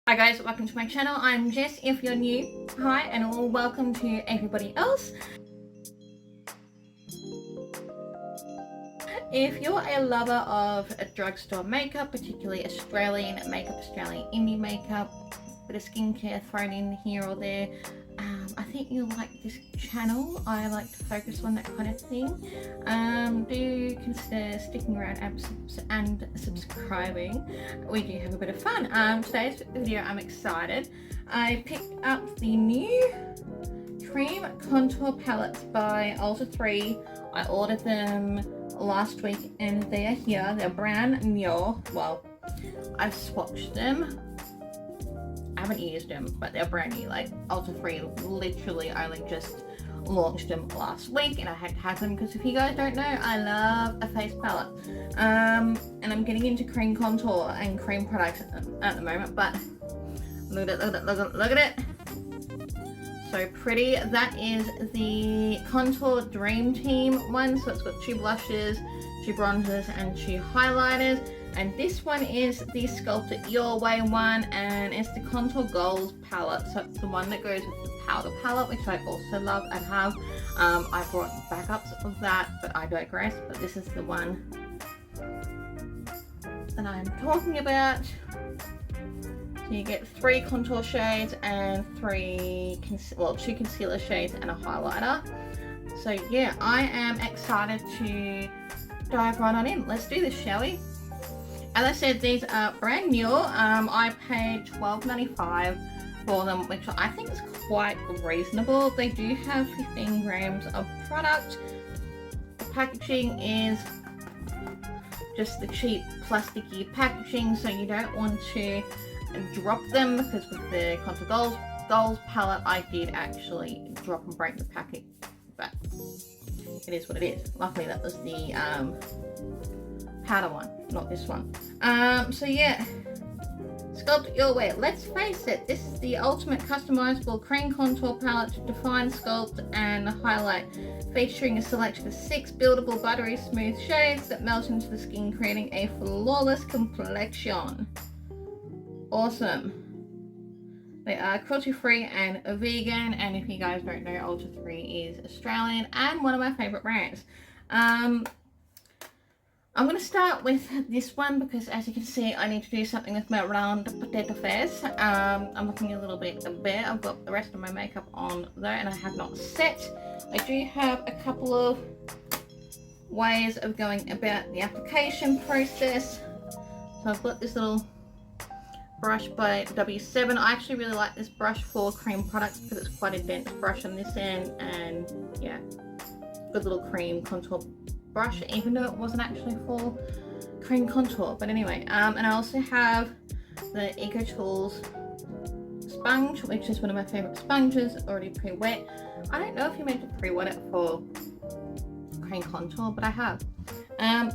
Hi guys, welcome to my channel. I'm Jess. If you're new, hi, and welcome to everybody else. If you're a lover of drugstore makeup, particularly Australian makeup, Australian indie makeup, bit of skincare thrown in here or there, I think you'll like this channel. I like to focus on that kind of thing. Do consider sticking around and subscribing. We do have a bit of fun. Today's video, I'm excited. I picked up the new cream contour palettes by ulta3. I ordered them last week and they are here. They're brand new. Well, I've swatched them. I haven't used them, but they're brand new. Like ulta3 literally only just launched them last week and I had to have them because if you guys don't know, I love a face palette. And I'm getting into cream contour and cream products at the moment, but look at it, look at it. So pretty. That is the Contour Dream Team one. So it's got 2 blushes, 2 bronzers and 2 highlighters. And this one is the Sculpt It Your Way one, and it's the Contour Goals palette. So it's the one that goes with the powder palette, which I also love and have. I brought backups of that, but I digress. But this is the one that I'm talking about. So you get 3 contour shades and 2 concealer shades and a highlighter. So yeah, I am excited to dive right on in. Let's do this, shall we? As I said, these are brand new. I paid $12.95 for them, which I think is quite reasonable. They do have 15 grams of product. The packaging is just the cheap plasticky packaging, so you don't want to drop them, because with the Contour Goals palette, I did actually drop and break the packet, but it is what it is. Luckily, that was the powder one, not this one. So yeah, Sculpt It Your Way. Let's face it, this is the ultimate customizable cream contour palette to define, sculpt and highlight, featuring a selection of 6 buildable buttery smooth shades that melt into the skin, creating a flawless complexion. Awesome. They are cruelty free and vegan, and if you guys don't know, ulta3 is Australian and one of my favorite brands. I'm going to start with this one because, as you can see, I need to do something with my round potato face. I'm looking a little bit bare. I've got the rest of my makeup on though, and I have not set. I do have a couple of ways of going about the application process. So I've got this little brush by W7. I actually really like this brush for cream products because it's quite a dense brush on this end, and yeah, good little cream contour brush, even though it wasn't actually for cream contour. But anyway, and I also have the Eco Tools sponge, which is one of my favorite sponges, already pre-wet. I don't know if you're meant to pre-wet it for cream contour, but I have. So I'm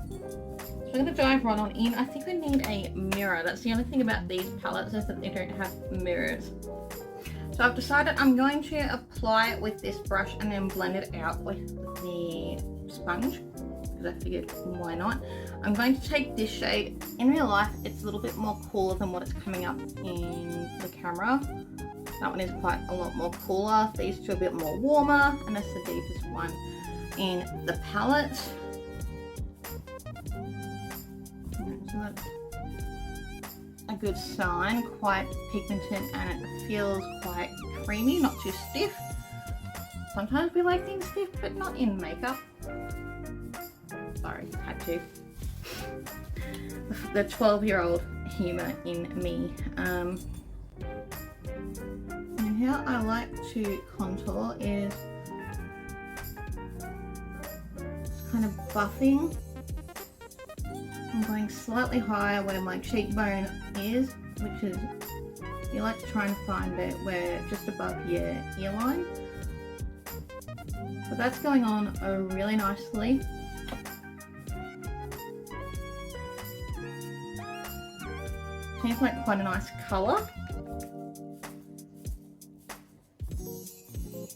going to dive right on in. I think I need a mirror. That's the only thing about these palettes, is that they don't have mirrors. So I've decided I'm going to apply it with this brush and then blend it out with the sponge, because I figured why not. I'm going to take this shade. In real life, it's a little bit more cooler than what it's coming up in the camera. That one is quite a lot more cooler. These two are a bit more warmer, and that's the deepest one in the palette. So that's a good sign. Quite pigmented, and it feels quite creamy, not too stiff. Sometimes we like things stiff, but not in makeup. Sorry, had to. The 12-year-old humour in me. And how I like to contour is just kind of buffing. I'm going slightly higher where my cheekbone is, which is, you like to try and find it where just above your earline. So that's going on really nicely. Seems like quite a nice colour.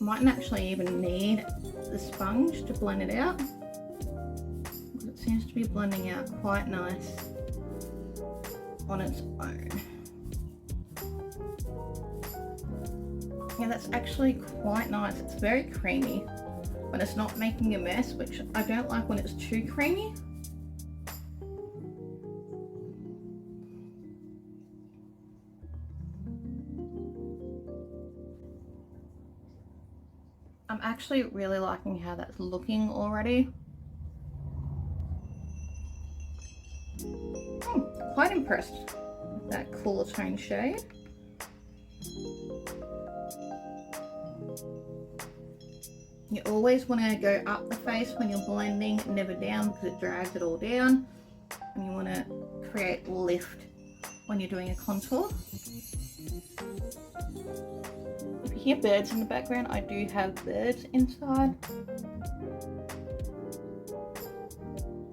Mightn't actually even need the sponge to blend it out. It seems to be blending out quite nice on its own. Yeah, that's actually quite nice. It's very creamy, but it's not making a mess, which I don't like when it's too creamy. I'm actually really liking how that's looking already. Quite impressed with that cooler tone shade. You always want to go up the face when you're blending, never down, because it drags it all down. And you want to create lift when you're doing a contour. If you hear birds in the background, I do have birds inside.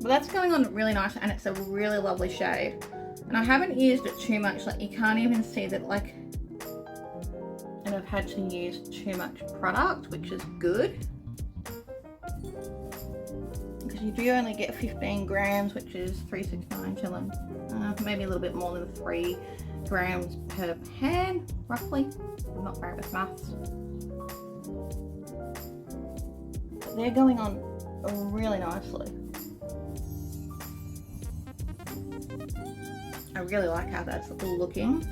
But that's going on really nice, and it's a really lovely shade. And I haven't used it too much, like you can't even see that, like, and I've had to use too much product, which is good. Because you do only get 15 grams, which is 369 shilling. Maybe a little bit more than 3 grams per pan, roughly. I'm not great with maths. But they're going on really nicely. I really like how that's looking.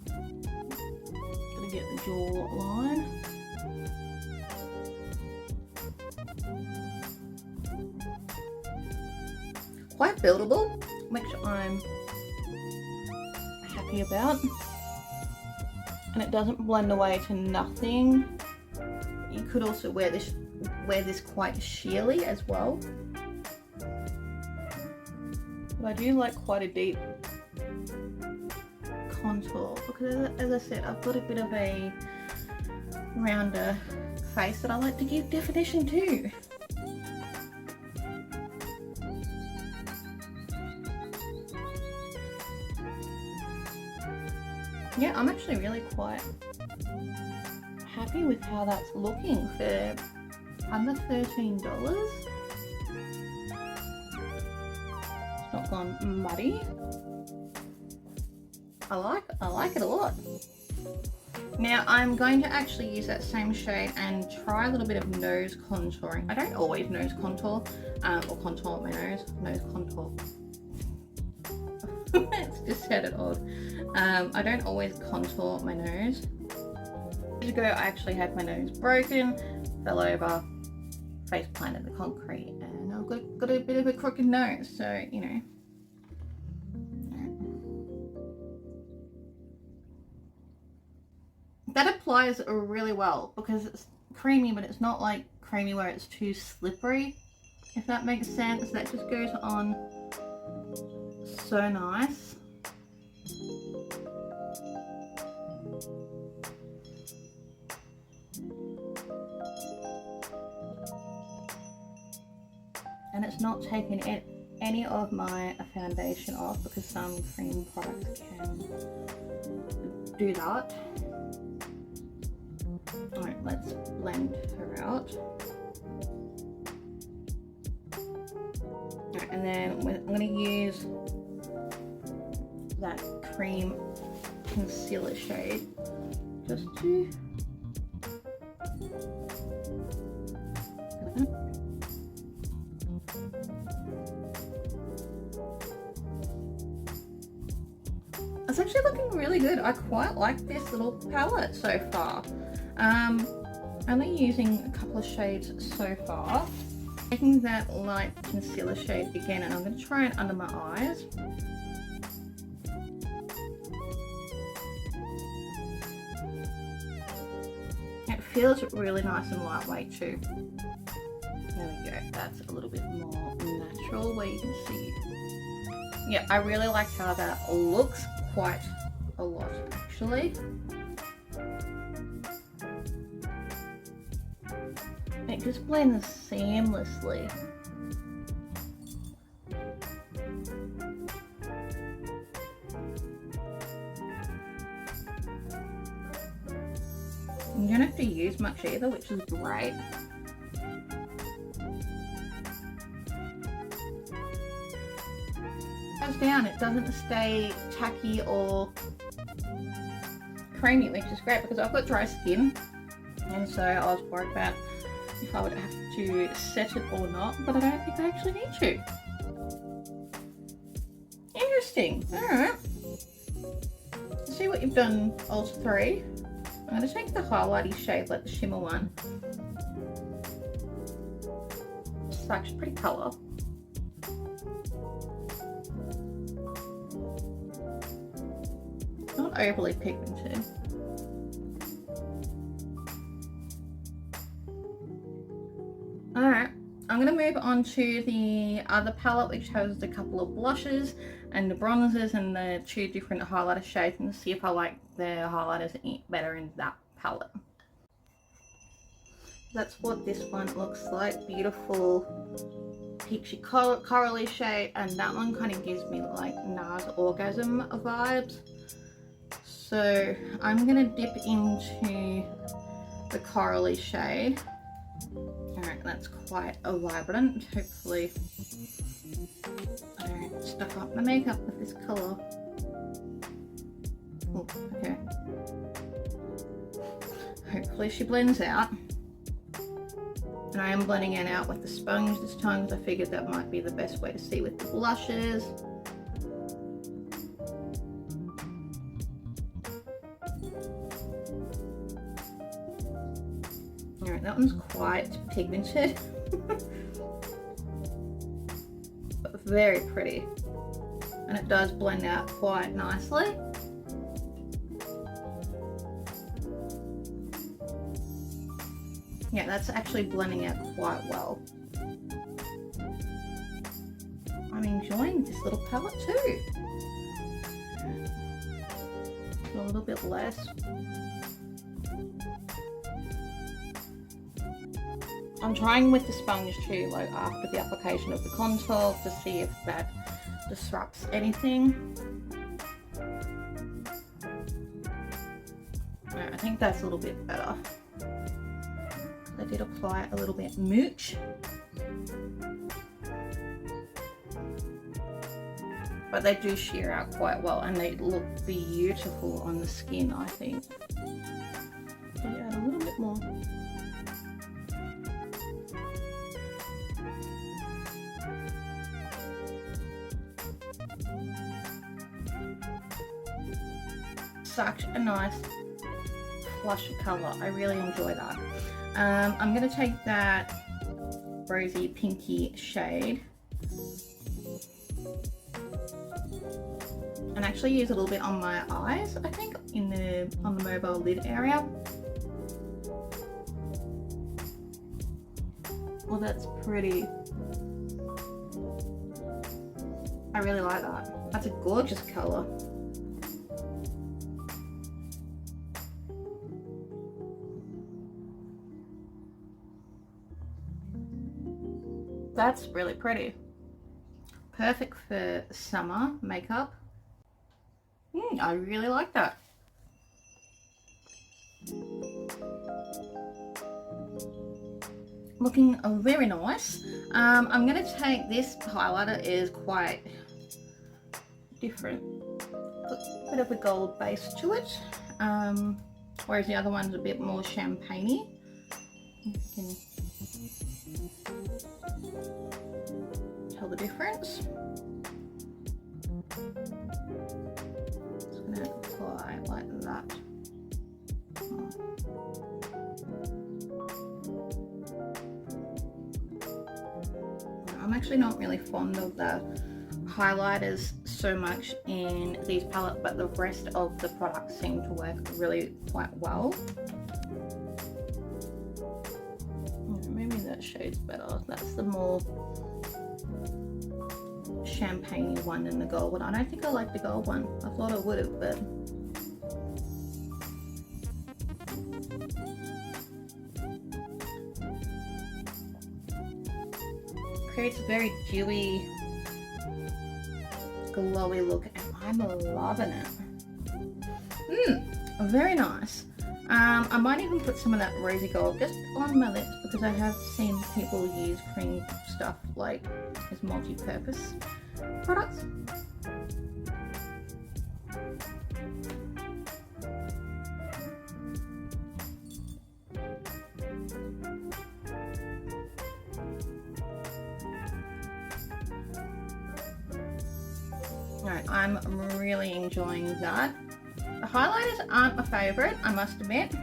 Gonna get the jaw line. Quite buildable, which I'm happy about. And it doesn't blend away to nothing. You could also wear this quite sheerly as well. But I do like quite a deep contour because, as I said, I've got a bit of a rounder face that I like to give definition to. Yeah, I'm actually really quite happy with how that's looking for under $13. Not gone muddy. I like it a lot. Now I'm going to actually use that same shade and try a little bit of nose contouring. I don't always nose contour, or contour my nose contour. It's just sounded odd. I don't always contour my nose. Years ago I actually had my nose broken, fell over, face planted the concrete, and I've got a bit of a crooked nose, so you know. That applies really well because it's creamy, but it's not like creamy where it's too slippery, if that makes sense. That just goes on so nice. And it's not taking any of my foundation off, because some cream products can do that. Alright, let's blend her out. Alright, and then I'm going to use that cream concealer shade just to it's actually looking really good. I quite like this little palette so far. Only using a couple of shades so far. Taking that light concealer shade again, and I'm going to try it under my eyes. It feels really nice and lightweight too. There we go, that's a little bit more natural where you can see. Yeah, I really like how that looks quite a lot actually. It just blends seamlessly. You don't have to use much either, which is great. It goes down, it doesn't stay tacky or creamy, which is great because I've got dry skin, and so I was worried about if I would have to set it or not, but I don't think I actually need to. Interesting. Alright. Let's see what you've done, ulta3. I'm going to take the highlighty shade, like the shimmer one. It's actually pretty colour. Not overly pigmented. Alright, I'm going to move on to the other palette, which has a couple of blushes and the bronzers and the 2 different highlighter shades, and see if I like the highlighters better in that palette. That's what this one looks like. Beautiful peachy corally shade, and that one kind of gives me like NARS Orgasm vibes. So I'm going to dip into the corally shade. Alright, that's quite a vibrant. Hopefully I don't stuff up my makeup with this colour. Oh, okay. Hopefully she blends out. And I am blending it out with the sponge this time because I figured that might be the best way to see with the blushes. Alright, that one's quite pigmented. But very pretty. And it does blend out quite nicely. Yeah, that's actually blending out quite well. I'm enjoying this little palette too. A little bit less. I'm trying with the sponge too, like after the application of the contour, to see if that disrupts anything. No, I think that's a little bit better. I did apply a little bit mooch. But they do sheer out quite well and they look beautiful on the skin, I think. So yeah, a little bit more. Such a nice flush colour. I really enjoy that. I'm going to take that rosy pinky shade and actually use a little bit on my eyes, I think, on the mobile lid area. Well, that's pretty. I really like that. That's a gorgeous colour. That's really pretty. Perfect for summer makeup. I really like that. Looking very nice. I'm going to take this highlighter, is quite different. A bit of a gold base to it. Whereas the other one's a bit more champagne-y. You can tell the difference. Just going to apply like that. I'm actually not really fond of the highlighters so much in these palettes, but the rest of the products seem to work really quite well. Maybe that shade's better. That's the more champagne-y one than the gold one. I don't think I like the gold one. I thought I would have, but creates a very dewy, glowy look, and I'm loving it. Very nice. I might even put some of that rosy gold just on my lips, because I have seen people use cream stuff like as multi-purpose products. Alright, I'm really enjoying that. The highlighters aren't my favourite, I must admit.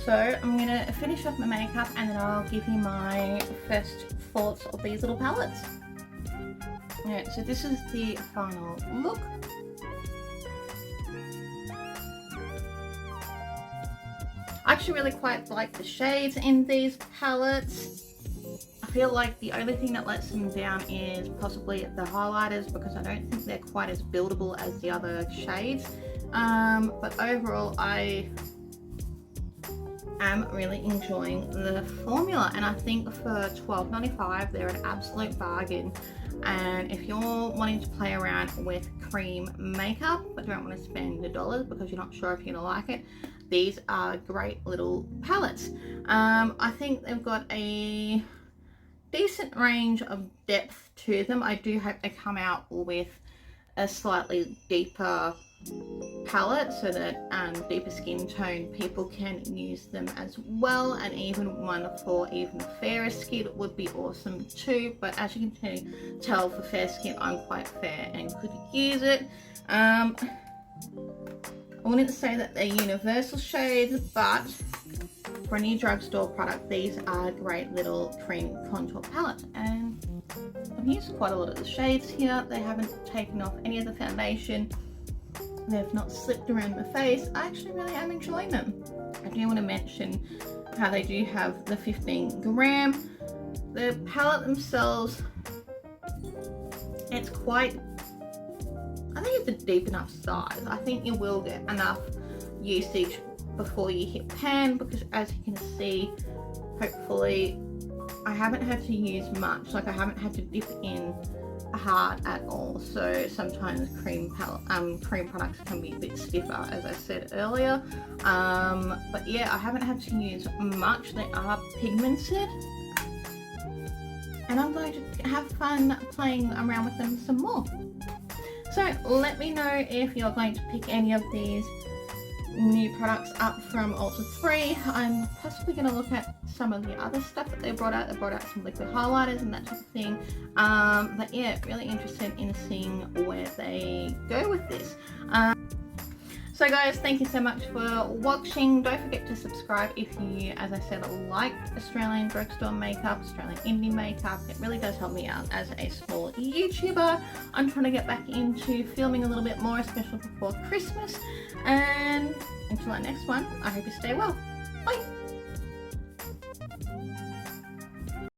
So I'm going to finish off my makeup and then I'll give you my first thoughts of these little palettes. Alright, so this is the final look. I actually really quite like the shades in these palettes. I feel like the only thing that lets them down is possibly the highlighters, because I don't think they're quite as buildable as the other shades. But overall, I am really enjoying the formula, and I think for $12.95 they're an absolute bargain. And if you're wanting to play around with cream makeup but don't want to spend the dollars because you're not sure if you're gonna like it, these are great little palettes. I think they've got a decent range of depth to them. I do hope they come out with a slightly deeper palette so that deeper skin tone people can use them as well, and even one for even fairer skin would be awesome too. But as you can tell, for fair skin I'm quite fair and could use it. I wouldn't say that they're universal shades, but for a new drugstore product, these are great little cream contour palettes, and I've used quite a lot of the shades here. They haven't taken off any of the foundation. They've not slipped around my face. I actually really am enjoying them. I do want to mention how they do have the 15 gram. The palette themselves, it's quite, I think it's a deep enough size. I think you will get enough usage before you hit pan, because as you can see, hopefully, I haven't had to use much. Like, I haven't had to dip in hard at all. So sometimes cream products can be a bit stiffer, as I said earlier. But yeah, I haven't had to use much. They are pigmented, and I'm going to have fun playing around with them some more. So let me know if you're going to pick any of these new products up from ulta3. I'm possibly going to look at some of the other stuff that they brought out. They brought out some liquid highlighters and that type of thing. But yeah, really interested in seeing where they go with this. So guys, thank you so much for watching. Don't forget to subscribe if you, as I said, like Australian drugstore makeup, Australian indie makeup. It really does help me out as a small YouTuber. I'm trying to get back into filming a little bit more, especially before Christmas. And until our next one, I hope you stay well. Bye!